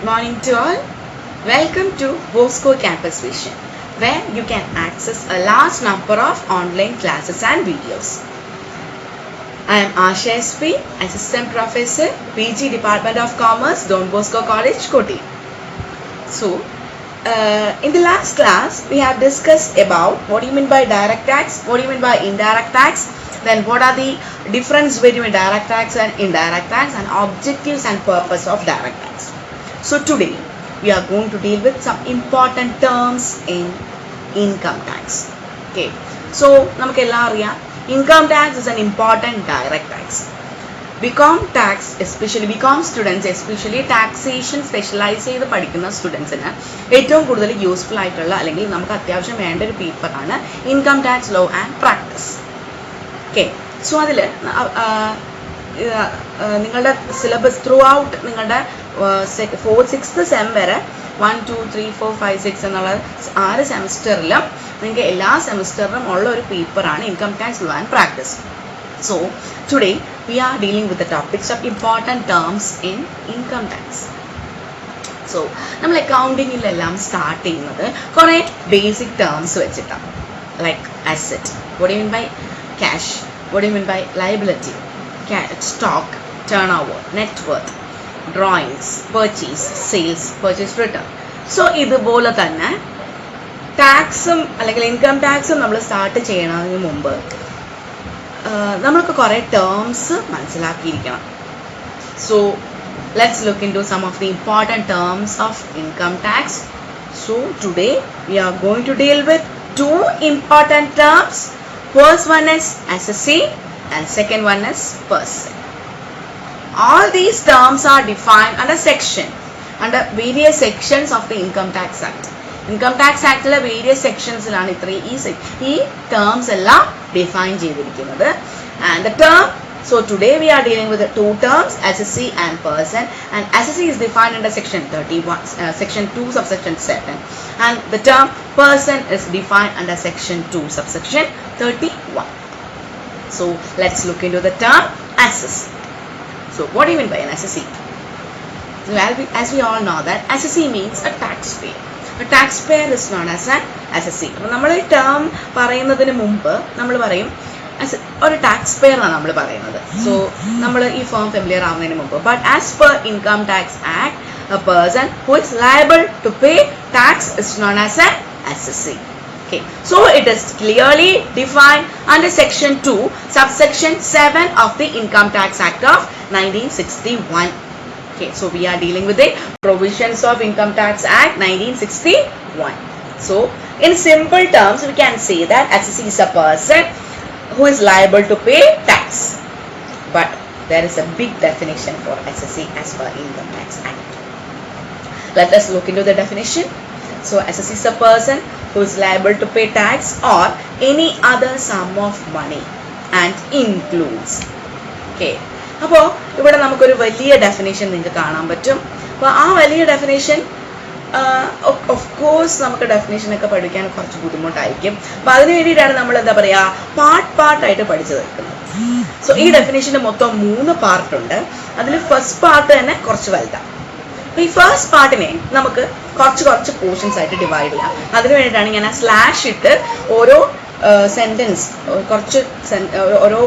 Good morning to all. Welcome to Bosco Campus Vision, where you can access a large number of online classes and videos. I am Asha SP, Assistant Professor, PG Department of Commerce, Don Bosco College, Koti. So, in the last class, we have discussed about what do you mean by direct tax, what do you mean by indirect tax, then what are the difference between direct tax and indirect tax, and objectives and purpose of direct tax. So today we are going to deal with some important terms in income tax. Okay, so namakella ariya income tax is an important direct tax. BCom tax, especially BCom students, especially taxation specialize ചെയ്ത് പഠിക്കുന്ന സ്റ്റുഡൻസിന് ഏറ്റവും കൂടുതൽ useful ആയിട്ടുള്ള അല്ലെങ്കിൽ നമുക്ക് അത്യാവശ്യം വേണ്ട ഒരു പേപ്പറാണ് income tax law and practice. Okay, so അതിൽ നിങ്ങളുടെ സിലബസ് ത്രൂ ഔട്ട് നിങ്ങളുടെ 6th സെം വരെ 1, 2, 3, 4, 5, 6 എന്നുള്ള 6 സെമിസ്റ്ററിലും നിങ്ങൾക്ക് എല്ലാ സെമിസ്റ്ററിലും ഉള്ള ഒരു പേപ്പറാണ് income tax law and practice. So today we are dealing with the topics of important terms in income tax. So നമ്മൾ അക്കൗണ്ടിങ്ങിലെല്ലാം സ്റ്റാർട്ട് ചെയ്യുന്നത് കുറേ ബേസിക് ടേംസ് വെച്ചിട്ടാണ്. Like asset, what do you mean by cash, what do you mean by liability, stock, turnover, net worth, drawings, purchase, sales, purchase return. So ഇതുപോലെ തന്നെ ടാക്സും അല്ലെങ്കിൽ income ടാക്സും നമ്മൾ സ്റ്റാർട്ട് ചെയ്യണതിന് മുമ്പ് നമ്മൾക്ക് കുറേ ടേംസ് മനസ്സിലാക്കിയിരിക്കണം. So let's look into some of the important terms of income tax. So today we are going to deal with 2 important terms. First one is assessee and second one is person. All these terms are defined under various sections of the Income Tax Act. Income Tax Act le various sections ilana ഈ terms എല്ലാം define ചെയ്തിരിക്കുന്നത്. And the term, so today we are dealing with the 2 terms, assessee and person, and assessee is defined under section 31, section 2 subsection 7, and the term person is defined under section 2 subsection 31. So let's look into the term assessee. So what do you mean by an assessee? So as we all know that assessee means a taxpayer. A taxpayer is known as an assessee. അപ്പോൾ നമ്മൾ ഈ term പറയുന്നതിന് മുമ്പ് നമ്മൾ പറയും ഒരു tax pair ആണ് നമ്മൾ പറയുന്നത്. സോ നമ്മൾ ഈ ഫോം ഫെമിലിയർ ആവുന്നതിന് മുമ്പ് but as per income tax act a person who is liable to pay tax is known as an assessee. Okay, so it is clearly defined under section 2 subsection 7 of the Income Tax Act of 1961. Okay, so we are dealing with the provisions of Income Tax Act 1961. So in simple terms we can say that assessee is a person who is liable to pay tax, but there is a big definition for assessee as per Income Tax Act. Let us look into the definition. So assessee is a person who is liable to pay tax or any other sum of money and includes. Okay, അപ്പോൾ ഇവിടെ നമുക്കൊരു വലിയ definition നിങ്ങൾക്ക് കാണാൻ പറ്റും. അപ്പോൾ ആ വലിയ ഡെഫിനേഷൻ ഓഫ് കോഴ്സ് നമുക്ക് ഡെഫിനേഷനൊക്കെ പഠിക്കാൻ കുറച്ച് ബുദ്ധിമുട്ടായിരിക്കും. അപ്പോൾ അതിന് വേണ്ടിയിട്ടാണ് നമ്മൾ എന്താ പറയുക പാർട്ടായിട്ട് പഠിച്ചു തീർക്കുന്നത്. സോ ഈ ഡെഫിനേഷന് മൊത്തം 3 പാർട്ടുണ്ട്. അതിൽ ഫസ്റ്റ് പാർട്ട് തന്നെ കുറച്ച് വലുതാണ്. അപ്പോൾ ഈ ഫസ്റ്റ് പാർട്ടിനെ നമുക്ക് കുറച്ച് പോർഷൻസ് ആയിട്ട് ഡിവൈഡ് ചെയ്യാം. അതിന് വേണ്ടിയിട്ടാണ് ഞാൻ ആ സ്ലാഷ് ഇട്ട് ഓരോ സെൻറ്റൻസ് ഓരോ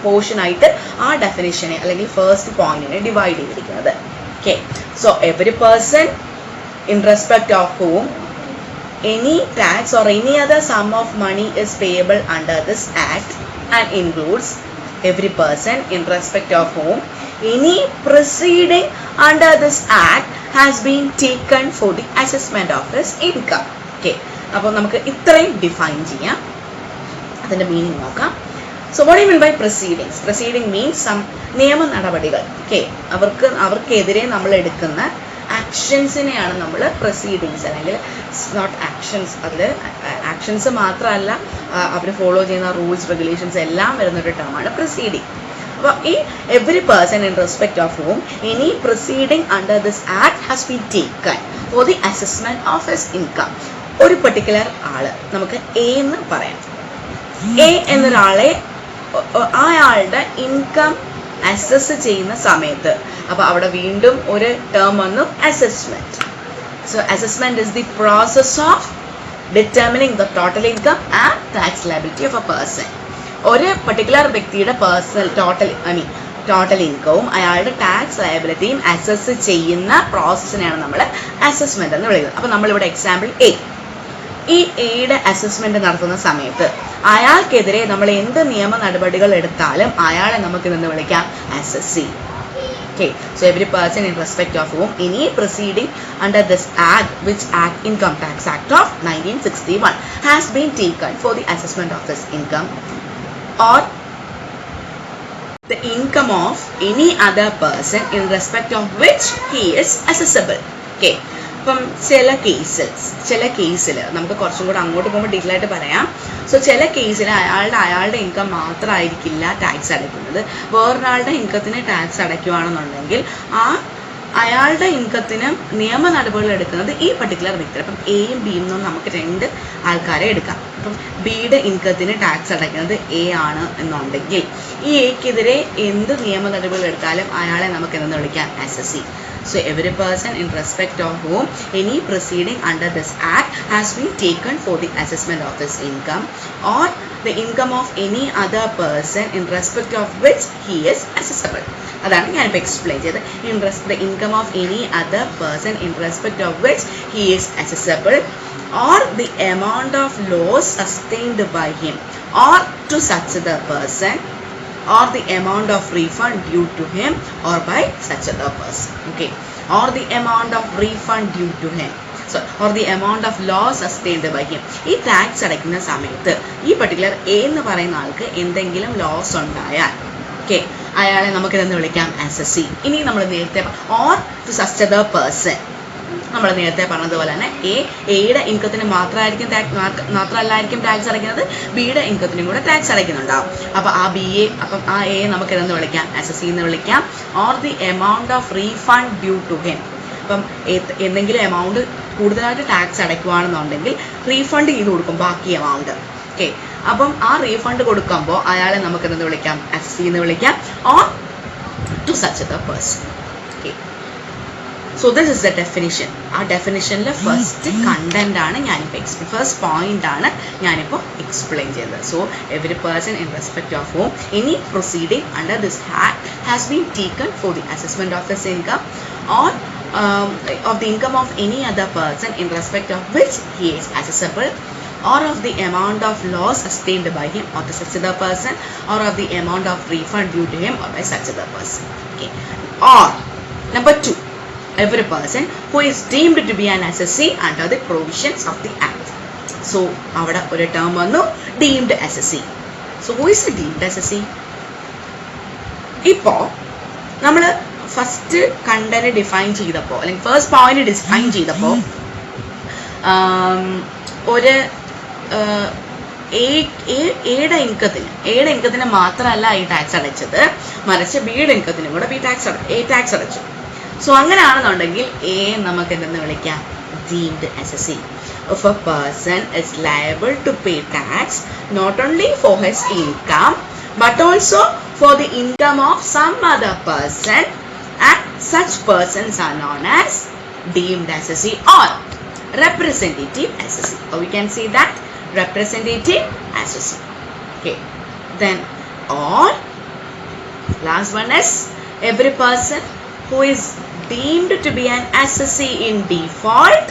പോർഷനായിട്ട് ആ ഡെഫിനേഷനെ അല്ലെങ്കിൽ ഫസ്റ്റ് പോയിന്റിനെ ഡിവൈഡ് ചെയ്തിരിക്കുന്നത്. Okay, so every person in respect of whom any tax or any other sum of money is payable under this act and includes every person in respect of whom any proceeding under this act has been taken for the assessment of his income. Okay, അപ്പോൾ നമുക്ക് ഇത്രയും define ചെയ്യാം. അതിൻ്റെ meaning നോക്കാം. So what you mean by proceedings? Proceeding means some നിയമ നടപടികൾ. Okay, അവർക്കെതിരെ നമ്മൾ എടുക്കുന്ന ആക്ഷൻസിനെയാണ് നമ്മൾ പ്രൊസീഡിങ്സ് അല്ലെങ്കിൽ നോട്ട് ആക്ഷൻസ്. അതിൽ ആക്ഷൻസ് മാത്രമല്ല അവർ ഫോളോ ചെയ്യുന്ന റൂൾസ് റെഗുലേഷൻസ് എല്ലാം വരുന്നൊരു ടേമാണ് പ്രൊസീഡിങ്. അപ്പോൾ ഈ every person in respect of ഹൂം any proceeding under this act has been taken for the assessment of his income. ഒരു പെർട്ടിക്കുലർ ആള് നമുക്ക് എ എന്ന് പറയാം. എ എന്നൊരാളെ അയാളുടെ ഇൻകം അസസ് ചെയ്യുന്ന സമയത്ത്. അപ്പോൾ അവിടെ വീണ്ടും ഒരു ടേം വന്നു, assessment. So assessment is the process of determining the total income and tax liability of a person. ഒരു പർട്ടിക്കുലർ വ്യക്തിയുടെ പേഴ്സണൽ ടോട്ടൽ ഇൻകവും അയാളുടെ ടാക്സ് ലയബിലിറ്റിയും അസസ് ചെയ്യുന്ന പ്രോസസ്സിനെയാണ് നമ്മൾ അസസ്മെന്റ് എന്ന് വിളിക്കുന്നത്. അപ്പോൾ നമ്മളിവിടെ എക്സാമ്പിൾ എ, ഈ എയുടെ അസസ്മെന്റ് നടത്തുന്ന സമയത്ത് അയാൾക്കെതിരെ നമ്മൾ എന്ത് നിയമ നടപടികൾ എടുത്താലും അയാളെ നമുക്ക് ഇന്ന് വിളിക്കാം assessee. Okay, so every person in respect of whom any proceeding under this act, which act, Income Tax Act of 1961, has been taken for the assessment of this income or the income of any other person in respect of which he is assessable. Okay, അപ്പം ചില കേസിൽ നമുക്ക് കുറച്ചും കൂടെ അങ്ങോട്ട് പോകുമ്പോൾ detail ആയിട്ട് പറയാം. സോ ചില കേസിൽ അയാളുടെ ഇൻകം മാത്രമായിരിക്കില്ല ടാക്സ് അടയ്ക്കുന്നത്. വേറൊരാളുടെ ഇൻകത്തിന് ടാക്സ് അടയ്ക്കുകയാണെന്നുണ്ടെങ്കിൽ അയാളുടെ ഇൻകത്തിന് നിയമ നടപടികൾ എടുക്കുന്നത് ഈ പർട്ടിക്കുലർ വ്യക്തി. അപ്പം എയും ബിയും നിന്നും നമുക്ക് രണ്ട് ആൾക്കാരെ എടുക്കാം. അപ്പം ബിയുടെ ഇൻകത്തിന് ടാക്സ് അടയ്ക്കുന്നത് എ ആണ് എന്നുണ്ടെങ്കിൽ ഈ എക്കെതിരെ എന്ത് നിയമ നടപടികൾ എടുത്താലും അയാളെ നമുക്ക് എന്തെന്ന് വിളിക്കാം, assessee. So every person in respect of whom any proceeding under this act has been taken for the assessment of his income or the income of any other person in respect of which he is assessable. അതാണ് ഞാനിപ്പോൾ explain ചെയ്തത്. The income of any other person in respect of which he is assessable or the amount of loss sustained by him or to such other person or the amount of refund due to him or by such other person. Okay, or the amount of refund due to him, so or the amount of loss sustained by him. ഈ tax അടയ്ക്കുന്ന സമയത്ത് ഈ particular A എന്ന് പറയുന്ന ആൾക്ക് എന്തെങ്കിലും loss ഉണ്ടായാൽ അയാളെ നമുക്ക് ഇതെന്ന് വിളിക്കാം അസസി. ഇനി നമ്മൾ നേരത്തെ or to such other person, നമ്മൾ നേരത്തെ പറഞ്ഞതുപോലെ തന്നെ എയുടെ ഇൻകത്തിന് മാത്രമല്ലായിരിക്കും ടാക്സ് അടയ്ക്കുന്നത്, ബിയുടെ ഇൻകത്തിനും കൂടെ ടാക്സ് അടയ്ക്കുന്നുണ്ടാവും. അപ്പോൾ ആ എ നമുക്ക് ഇതെന്ന് വിളിക്കാം, അസസി എന്ന് വിളിക്കാം. Or the amount of refund due to him, അപ്പം എന്തെങ്കിലും എമൗണ്ട് കൂടുതലായിട്ട് ടാക്സ് അടയ്ക്കുകയാണെന്നുണ്ടെങ്കിൽ റീഫണ്ട് ചെയ്ത് കൊടുക്കും ബാക്കി എമൗണ്ട്. ഓക്കെ, അപ്പം ആ റീഫണ്ട് കൊടുക്കുമ്പോൾ അയാളെ നമുക്ക് എന്തെന്ന് വിളിക്കാം, അസസി എന്ന് വിളിക്കാം. Or to such the person. Okay, so this is the definition. ആ ഡെഫിനിഷനിൽ ഫസ്റ്റ് കണ്ടന്റ് ആണ് ഞാനിപ്പോൾ ഫസ്റ്റ് പോയിന്റ് ആണ് ഞാനിപ്പോൾ എക്സ്പ്ലെയിൻ ചെയ്തത്. So every person in respect of home any proceeding under this act has been taken for the assessment of his income or of the income of any other person in respect of which he is assessable or of the amount of loss sustained by him or to such other person or of the amount of refund due to him or by such other person. Okay, or number 2, every person who is deemed to be an assessee under the provisions of the act. So avada oru term vannu, deemed assessee. So who is a deemed assessee? Ipo nammal first content define ചെയ്തപ്പോൾ അല്ലെങ്കിൽ first point define ചെയ്തപ്പോൾ ഒരു എയുടെ ഇൻകത്തിന് മാത്രമല്ല ഈ tax അടച്ചത്, മറിച്ച് ബിയുടെ ഇൻകത്തിനും കൂടെ ടാക്സ് അടച്ചു. സോ അങ്ങനെയാണെന്നുണ്ടെങ്കിൽ എ നമുക്ക് എന്തെന്ന് വിളിക്കാം, deemed assessee. If a person is liable to pay tax not only for his income but also for the income of some other person, and such persons are known as deemed assessee or representative assessee, or we can say that representative assessee. Okay, then or last one is every person who is deemed to be an assessee in default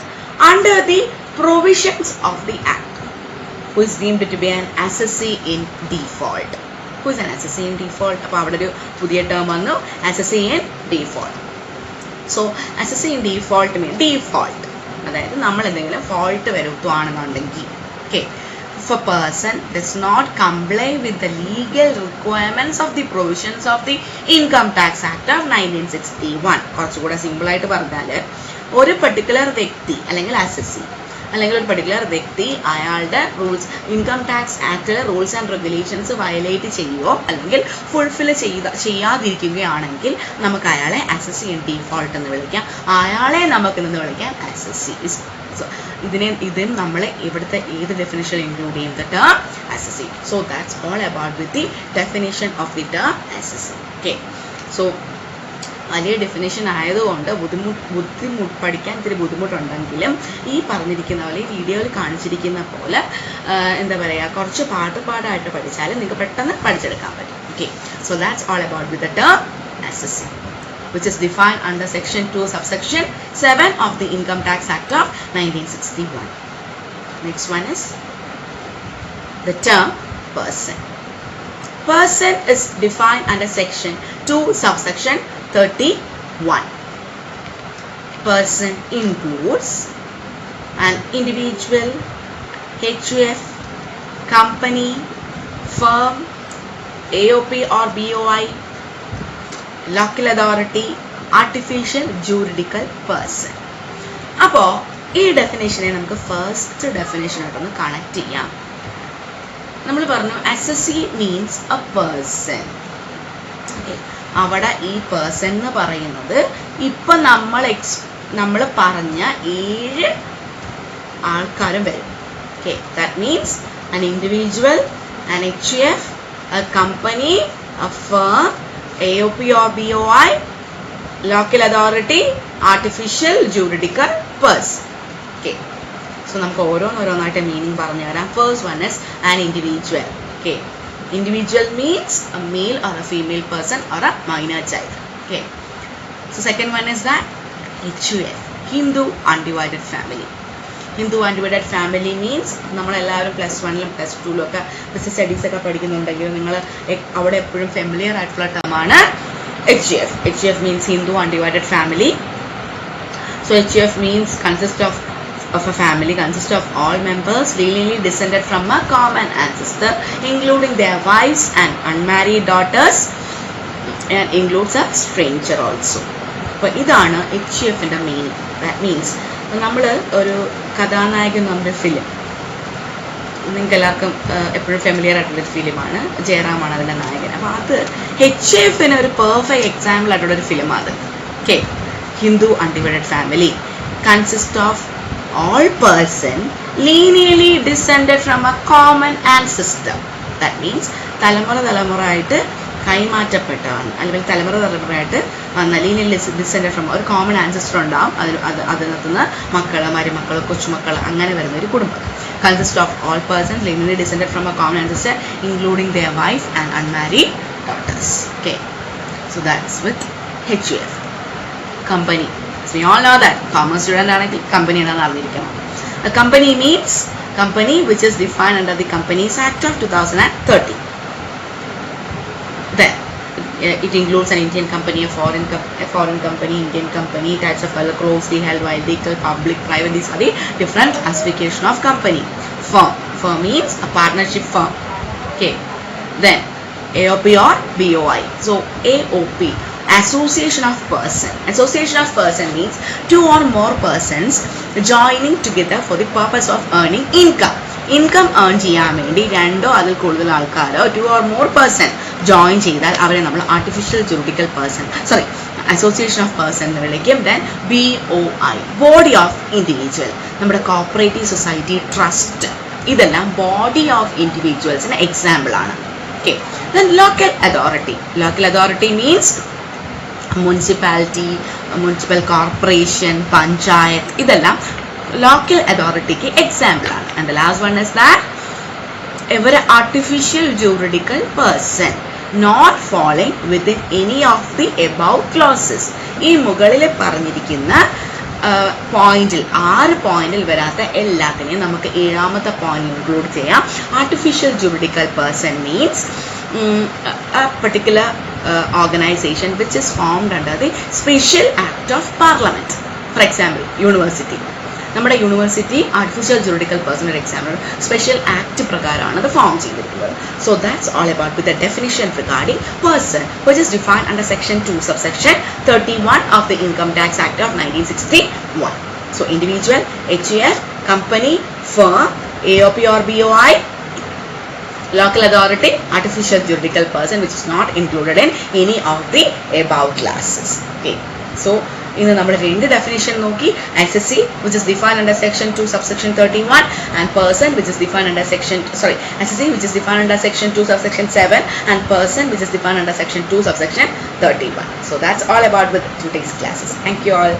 under the provisions of the act. Who is deemed to be an assessee in default? Who is an assessee in default? അപ്പോൾ അവിടെ ഒരു പുതിയ term വന്നു, assessee in default. So assessee in default means default, അതായത് നമ്മൾ എന്തെങ്കിലും fault വരുത്തുകയാണെന്നുണ്ടെങ്കിൽ if a person does not comply with the legal requirements of the provisions of the Income Tax Act of 1961, കുറച്ചുകൂടെ simple ആയിട്ട് പറഞ്ഞാൽ ഒരു particular വ്യക്തി അല്ലെങ്കിൽ assessee അല്ലെങ്കിൽ ഒരു പർട്ടിക്കുലർ വ്യക്തി അയാളുടെ ഇൻകം ടാക്സ് ആക്ടിലെ റൂൾസ് ആൻഡ് റെഗുലേഷൻസ് വയലേറ്റ് ചെയ്യുകയോ അല്ലെങ്കിൽ ഫുൾഫിൽ ചെയ്യാതിരിക്കുകയാണെങ്കിൽ നമുക്ക് അയാളെ അസസി ഇൻ ഡീഫോൾട്ട് എന്ന് വിളിക്കാം. അയാളെ നമുക്ക് എന്ന് വിളിക്കാം അസസി. ഇതിന് നമ്മൾ ഇവിടുത്തെ ഏത് ഡെഫിനിഷൻ ഇൻക്ലൂഡ് ചെയ്യുന്ന term assessee. So that's all about with the definition of the term assessee. Okay. So വലിയ ഡെഫിനേഷൻ ആയതുകൊണ്ട് പഠിക്കാൻ ഇത്തിരി ബുദ്ധിമുട്ടുണ്ടെങ്കിലും ഈ പറഞ്ഞിരിക്കുന്ന പോലെ ഈ വീഡിയോയിൽ കാണിച്ചിരിക്കുന്ന പോലെ എന്താ പറയുക കുറച്ച് പാടായിട്ട് പഠിച്ചാലും നിങ്ങൾക്ക് പെട്ടെന്ന് പഠിച്ചെടുക്കാൻ പറ്റും. Okay, so that's all about with the term SSC, which is defined under section 2 subsection 7 of the Income Tax Act of 1961. Next one is the term person. Person is defined under section 2 subsection 31. Person includes an individual, HUF, company, firm, AOP or BOI, local authority, artificial juridical person. അപ്പോൾ ഈ ഡെഫിനേഷനെ നമുക്ക് first ഡെഫിനേഷനായിട്ടൊന്ന് connect ചെയ്യാം. നമ്മൾ പറഞ്ഞു SSC means A person. അവിടെ ഈ person എന്ന് പറയുന്നത് ഇപ്പം നമ്മൾ പറഞ്ഞ 7 ആൾക്കാരും വരും. Okay, that means an individual, an HUF, a company, a firm, AOP or BOI, local authority, artificial juridical person. Okay, so നമുക്ക് ഓരോന്നായിട്ട് മീനിങ് പറഞ്ഞു തരാം. First one is an individual. Okay, individual means a male or a female person or a minor child. Okay, so second one is that HUF, Hindu undivided family. Hindu undivided family means നമ്മളെല്ലാവരും +1ലും +2ലും ഒക്കെ business studies ഒക്കെ പഠിക്കുന്നുണ്ടെങ്കിൽ നിങ്ങൾ അവിടെ എപ്പോഴും familiar ആയിട്ടുള്ള ടേമാണ് HUF. HUF means Hindu undivided family. So HUF means consists of a family consists of all members lineally descended from a common ancestor, including their wives and unmarried daughters, and includes a stranger also. അപ്പോൾ ഇതാണ് HUFന്റെ meaning. That means നമ്മൾ ഒരു കഥാനായകൻ നമ്മുടെ film, നിങ്ങൾക്ക് എല്ലാവർക്കും എപ്പോഴും familiar ആയിട്ടുള്ളൊരു ഫിലിമാണ്, ജയറാമാണ് അതിൻ്റെ നായകൻ. അപ്പോൾ അത് HUFന് ഒരു പെർഫെക്റ്റ് എക്സാമ്പിൾ ആയിട്ടുള്ളൊരു ഫിലിമാണ് അത്. Okay, Hindu undivided family consist of all person lineally descended from a common ancestor. That means തലമുറയായിട്ട് കൈമാറ്റപ്പെട്ടവൻ അല്ലെങ്കിൽ തലമുറയായിട്ട് വന്ന lineally descended from ഒരു കോമൺ ആൻസസ്റ്റർ ഉണ്ടാവും. അതിനകത്തുനിന്ന് മക്കൾ, മരുമക്കൾ, കൊച്ചുമക്കൾ അങ്ങനെ വരുന്ന ഒരു കുടുംബം. Consist of all persons lineally descended from a common ancestor, including their wife and unmarried daughters. Okay, so that's with HUF. Company, so we all know that commerce student ആണെങ്കിൽ company എന്താണെന്ന് അറിഞ്ഞിരിക്കണം. A company means company which is defined under the Companies Act of 2013. Then it includes an Indian company, a foreign company, Indian company, types of closely held, vehicle, public, private. These are the different classification of company. Firm means a partnership firm. Okay, then AOP or BOI. So AOP, association of person means 2 or more persons joining together for the purpose of earning income earn ചെയ്യാൻ വേണ്ടി 2 or അതിൽ കൂടുതൽ ആൾക്കാരോ 2 or more person join ചെയ്താൽ അവരെ നമ്മൾ artificial juridical person association of person എന്ന് വിളിക്കും. Then BOI, body of individual. നമ്മുടെ കോപ്പറേറ്റീവ് സൊസൈറ്റി, ട്രസ്റ്റ്, ഇതെല്ലാം ബോഡി ഓഫ് ഇൻഡിവിജ്വൽസിന് എക്സാമ്പിൾ ആണ്. Okay, then local authority means municipality, municipal corporation, panchayat, ഇതെല്ലാം ലോക്കൽ അതോറിറ്റിക്ക് എക്സാമ്പിൾ ആണ്. And the last one is that ever artificial juridical person not falling within any of the above clauses. ഈ മുകളിൽ പറഞ്ഞിരിക്കുന്ന പോയിന്റിൽ 6 പോയിന്റിൽ വരാത്ത എല്ലാത്തിനെയും നമുക്ക് 7ാമത്തെ പോയിന്റ് ഇൻക്ലൂഡ് ചെയ്യാം. Artificial juridical person means a particular organization which is formed under the Special Act of Parliament. For example, university. നമ്മുടെ യൂണിവേഴ്സിറ്റി ആർട്ടിഫിഷ്യൽ ജുറിഡിക്കൽ പേഴ്സൺ ഒരു എക്സാമ്പിൾ സ്പെഷ്യൽ ആക്ട് പ്രകാരമാണ് അത് ഫോം ചെയ്തിരിക്കുന്നത്. So that's all about with the definition regarding person which is defined under section 2 subsection 31 of the Income Tax Act of 1961. So individual, HUF, company, firm, AOP or BOI, local authority, artificial juridical person which is not included in any of the above classes. Okay, so ഇന്ന് നമ്മൾ രണ്ട് definition നോക്കി. SSC which is defined under section 2 subsection 31 and person which is defined under SSC which is defined under section 2 subsection 7 and person which is defined under section 2 subsection 31. So that's all about with today's classes. Thank you all.